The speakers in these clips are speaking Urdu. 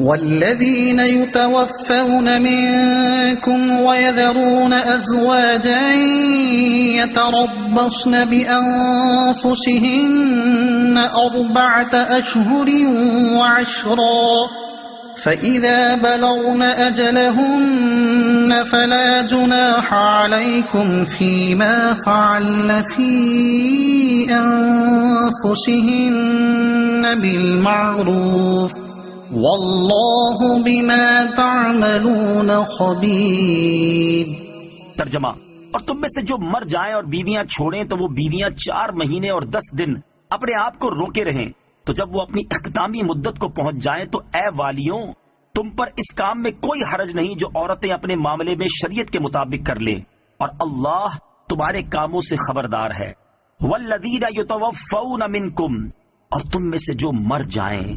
والذين يتوفون منكم ويذرون أزواجا يتربصن بأنفسهن 4 أشهر وعشرا فإذا بلغن أجلهن فلا جناح عليكم فيما فعلن في أنفسهن بالمعروف واللہ بما تعملون خبیر۔ ترجمہ: اور تم میں سے جو مر جائیں اور بیویاں چھوڑیں تو وہ بیویاں 4 مہینے اور 10 دن اپنے آپ کو روکے رہیں، تو جب وہ اپنی اختتامی مدت کو پہنچ جائیں تو اے والیوں، تم پر اس کام میں کوئی حرج نہیں جو عورتیں اپنے معاملے میں شریعت کے مطابق کر لیں، اور اللہ تمہارے کاموں سے خبردار ہے۔ والذین یتوفون منکم، اور تم میں سے جو مر جائیں۔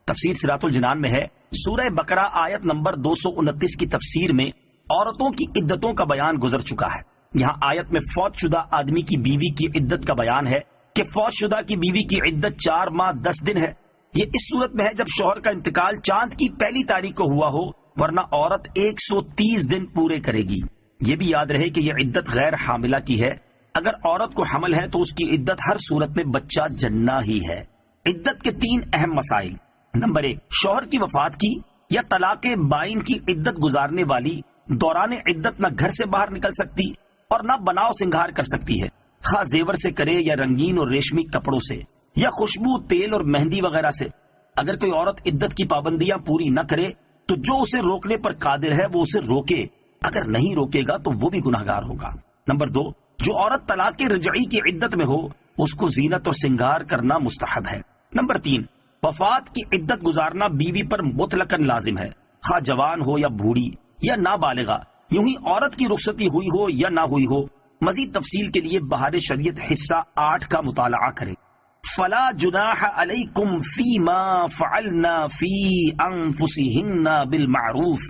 تفسیر صراط الجنان میں ہے، سورہ بقرہ آیت نمبر 229 کی تفسیر میں عورتوں کی عدتوں کا بیان گزر چکا ہے۔ یہاں آیت میں فوت شدہ آدمی کی بیوی کی عدت کا بیان ہے کہ فوت شدہ کی بیوی کی عدت 4 ماہ 10 دن ہے۔ یہ اس صورت میں ہے جب شوہر کا انتقال چاند کی پہلی تاریخ کو ہوا ہو، ورنہ عورت 130 دن پورے کرے گی۔ یہ بھی یاد رہے کہ یہ عدت غیر حاملہ کی ہے۔ اگر عورت کو حمل ہے تو اس کی عدت ہر صورت میں بچہ جننا ہی ہے۔ عدت کے 3 اہم مسائل: نمبر 1، شوہر کی وفات کی یا طلاق بائن کی عدت گزارنے والی دوران عدت نہ گھر سے باہر نکل سکتی اور نہ بناؤ سنگھار کر سکتی ہے، خواہ زیور سے کرے یا رنگین اور ریشمی کپڑوں سے یا خوشبو، تیل اور مہندی وغیرہ سے۔ اگر کوئی عورت عدت کی پابندیاں پوری نہ کرے تو جو اسے روکنے پر قادر ہے وہ اسے روکے، اگر نہیں روکے گا تو وہ بھی گناہگار ہوگا۔ نمبر 2، جو عورت طلاق رجعی کی عدت میں ہو اس کو زینت اور سنگار کرنا مستحب ہے۔ نمبر 3، وفات کی عدت گزارنا بیوی پر مطلقاً لازم ہے، خواہ جوان ہو یا بوڑھی یا نابالغہ، یوں ہی عورت کی رخصتی ہوئی ہو یا نہ ہوئی ہو۔ مزید تفصیل کے لیے بہار شریعت حصہ 8 کا مطالعہ کریں۔ فلا جناح علیکم فیما فعلنا فی انفسہن بالمعروف،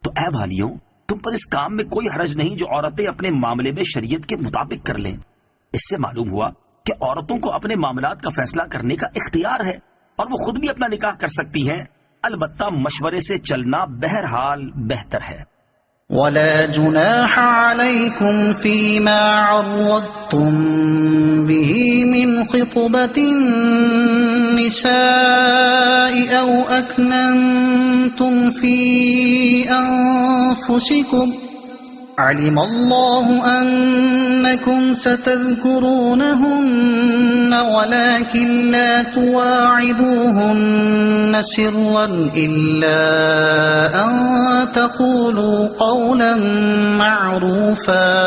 تو اے بھائیوں تم پر اس کام میں کوئی حرج نہیں جو عورتیں اپنے معاملے میں شریعت کے مطابق کر لیں۔ اس سے معلوم ہوا کہ عورتوں کو اپنے معاملات کا فیصلہ کرنے کا اختیار ہے اور وہ خود بھی اپنا نکاح کر سکتی ہیں، البتہ مشورے سے چلنا بہرحال بہتر ہے۔ ولا جناح عليكم فيما عرضتم به من خطبة النساء أو أكننتم في أنفسكم علم الله أنكم ستذكرونهن ولكن لا تواعدوهن سرا إلا أن تقولوا قولا معروفا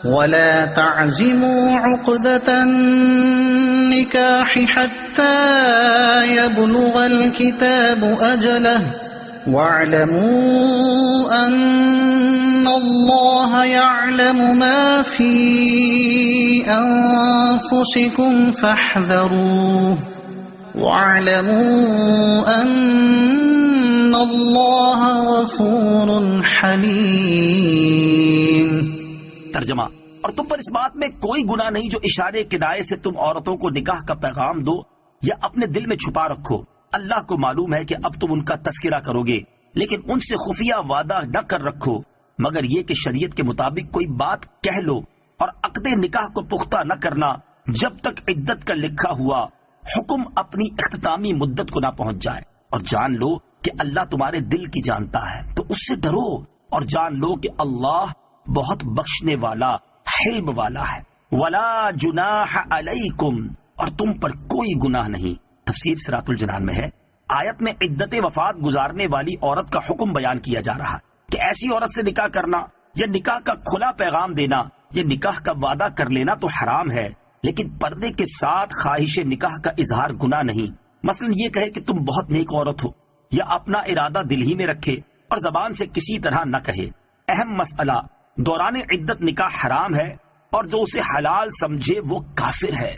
ولا تعزموا عقدة النكاح حتى يبلغ الكتاب أجله وَاعْلَمُوا أَنَّ اللَّهَ يَعْلَمُ مَا فِي أَنفُسِكُمْ فَاحْذَرُوهُ وَاعْلَمُوا أَنَّ اللَّهَ غَفُورٌ حَلِيمٌ۔ ترجمہ: اور تم پر اس بات میں کوئی گناہ نہیں جو اشارے کنایے سے تم عورتوں کو نکاح کا پیغام دو یا اپنے دل میں چھپا رکھو۔ اللہ کو معلوم ہے کہ اب تم ان کا تذکرہ کرو گے، لیکن ان سے خفیہ وعدہ نہ کر رکھو مگر یہ کہ شریعت کے مطابق کوئی بات کہہ لو، اور عقد نکاح کو پختہ نہ کرنا جب تک عدت کا لکھا ہوا حکم اپنی اختتامی مدت کو نہ پہنچ جائے، اور جان لو کہ اللہ تمہارے دل کی جانتا ہے تو اس سے ڈرو، اور جان لو کہ اللہ بہت بخشنے والا حلم والا ہے۔ ولا جناح علیکم، اور تم پر کوئی گناہ نہیں۔ تفسیر صراط الجنان میں ہے، آیت میں عدت وفات گزارنے والی عورت کا حکم بیان کیا جا رہا کہ ایسی عورت سے نکاح کرنا یا نکاح کا کھلا پیغام دینا یا نکاح کا وعدہ کر لینا تو حرام ہے، لیکن پردے کے ساتھ خواہش نکاح کا اظہار گناہ نہیں۔ مثلا یہ کہے کہ تم بہت نیک عورت ہو، یا اپنا ارادہ دل ہی میں رکھے اور زبان سے کسی طرح نہ کہے۔ اہم مسئلہ، دوران عدت نکاح حرام ہے اور جو اسے حلال سمجھے وہ کافر ہے۔